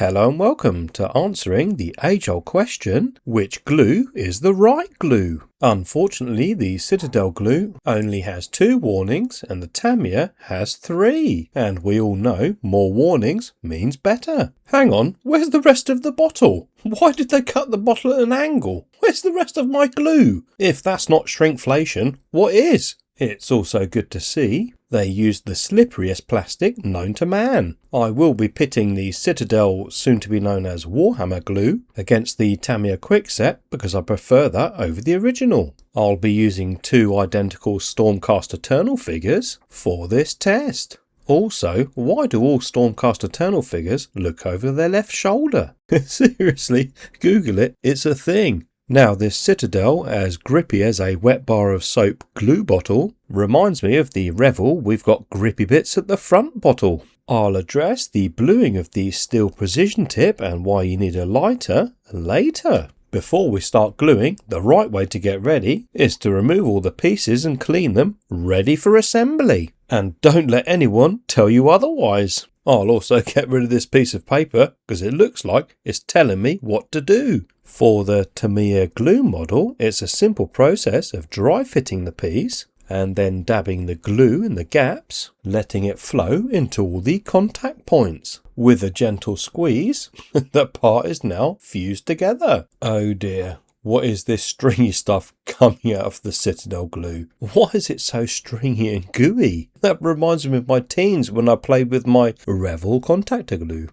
Hello and welcome to answering the age-old question, which glue is the right glue? Unfortunately, the Citadel glue only has 2 warnings and the Tamiya has 3. And we all know more warnings means better. Hang on, where's the rest of the bottle? Why did they cut the bottle at an angle? Where's the rest of my glue? If that's not shrinkflation, what is? It's also good to see they used the slipperiest plastic known to man. I will be pitting the Citadel, soon to be known as Warhammer glue, against the Tamiya Quickset because I prefer that over the original. I'll be using 2 identical Stormcast Eternal figures for this test. Also, why do all Stormcast Eternal figures look over their left shoulder? Seriously, Google it, it's a thing. Now this Citadel, as grippy as a wet bar of soap glue bottle, reminds me of the Revel we've got grippy bits at the front bottle. I'll address the bluing of the steel precision tip and why you need a lighter later. Before we start gluing, the right way to get ready is to remove all the pieces and clean them, ready for assembly. And don't let anyone tell you otherwise. I'll also get rid of this piece of paper because it looks like it's telling me what to do. For the Tamiya glue model, it's a simple process of dry fitting the piece and then dabbing the glue in the gaps, letting it flow into all the contact points. With a gentle squeeze, the part is now fused together. Oh dear, what is this stringy stuff coming out of the Citadel glue? Why is it so stringy and gooey? That reminds me of my teens when I played with my Revel contactor glue.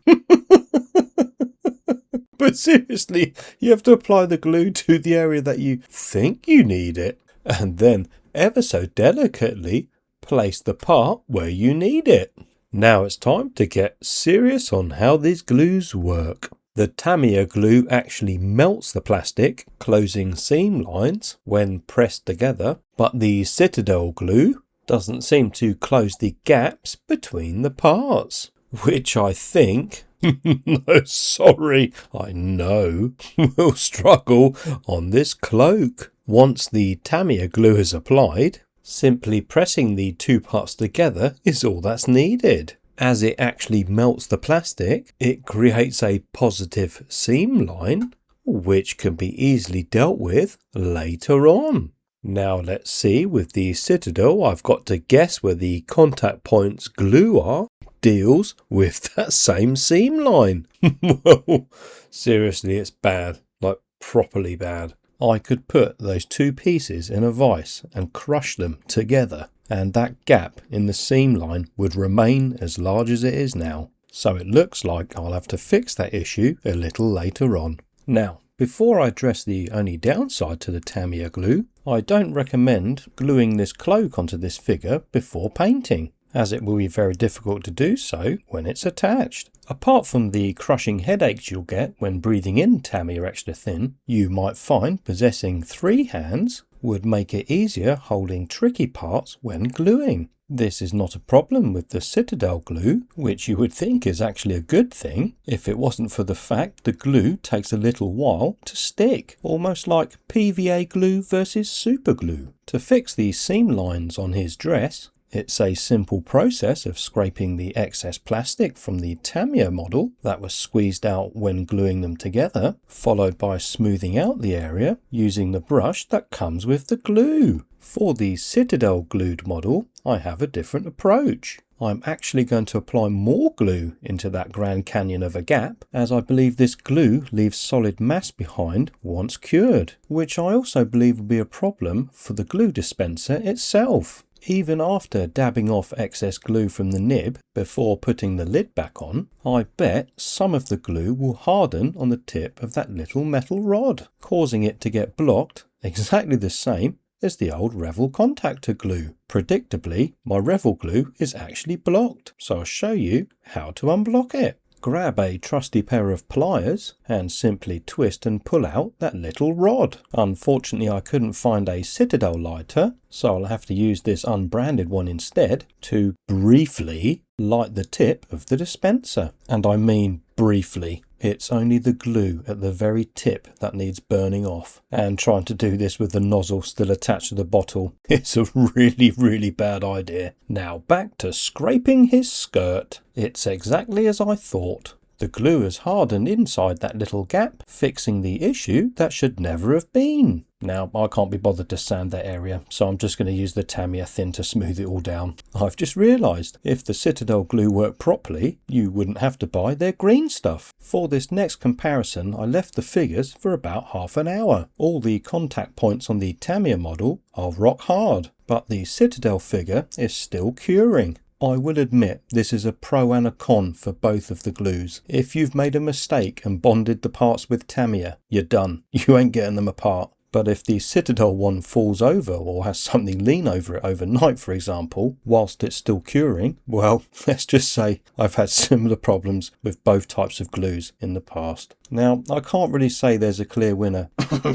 But seriously, you have to apply the glue to the area that you think you need it, and then ever so delicately place the part where you need it. Now it's time to get serious on how these glues work. The Tamiya glue actually melts the plastic, closing seam lines when pressed together, but the Citadel glue doesn't seem to close the gaps between the parts, which I think... No, sorry, I know we'll struggle on this cloak. Once the Tamiya glue is applied, simply pressing the 2 parts together is all that's needed. As it actually melts the plastic, it creates a positive seam line, which can be easily dealt with later on. Now let's see, with the Citadel, I've got to guess where the contact points glue are. Deals with that same seam line. Well, seriously, it's bad, like properly bad. I could put those 2 pieces in a vise and crush them together, and that gap in the seam line would remain as large as it is now. So it looks like I'll have to fix that issue a little later on. Now, before I address the only downside to the Tamiya glue, I don't recommend gluing this cloak onto this figure before painting, as it will be very difficult to do so when it's attached. Apart from the crushing headaches you'll get when breathing in Tamiya Extra Thin, you might find possessing 3 hands would make it easier holding tricky parts when gluing. This is not a problem with the Citadel glue, which you would think is actually a good thing if it wasn't for the fact the glue takes a little while to stick, almost like PVA glue versus super glue. To fix these seam lines on his dress, it's a simple process of scraping the excess plastic from the Tamiya model that was squeezed out when gluing them together, followed by smoothing out the area using the brush that comes with the glue. For the Citadel glued model, I have a different approach. I'm actually going to apply more glue into that Grand Canyon of a gap, as I believe this glue leaves solid mass behind once cured, which I also believe will be a problem for the glue dispenser itself. Even after dabbing off excess glue from the nib before putting the lid back on, I bet some of the glue will harden on the tip of that little metal rod, causing it to get blocked exactly the same as the old Revel contactor glue. Predictably, my Revel glue is actually blocked, so I'll show you how to unblock it. Grab a trusty pair of pliers and simply twist and pull out that little rod. Unfortunately, I couldn't find a Citadel lighter, so I'll have to use this unbranded one instead to briefly light the tip of the dispenser. And I mean briefly. It's only the glue at the very tip that needs burning off. And trying to do this with the nozzle still attached to the bottle is a really bad idea. Now back to scraping his skirt. It's exactly as I thought. The glue has hardened inside that little gap, fixing the issue that should never have been. Now, I can't be bothered to sand that area, so I'm just going to use the Tamiya Thin to smooth it all down. I've just realised, if the Citadel glue worked properly, you wouldn't have to buy their green stuff. For this next comparison, I left the figures for about half an hour. All the contact points on the Tamiya model are rock hard, but the Citadel figure is still curing. I will admit this is a pro and a con for both of the glues. If you've made a mistake and bonded the parts with Tamiya, you're done. You ain't getting them apart. But if the Citadel one falls over or has something lean over it overnight, for example, whilst it's still curing, well, let's just say I've had similar problems with both types of glues in the past. Now, I can't really say there's a clear winner,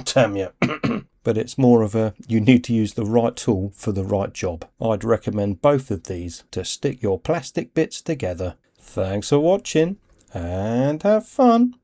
Tamiya, but it's more of a you need to use the right tool for the right job. I'd recommend both of these to stick your plastic bits together. Thanks for watching and have fun.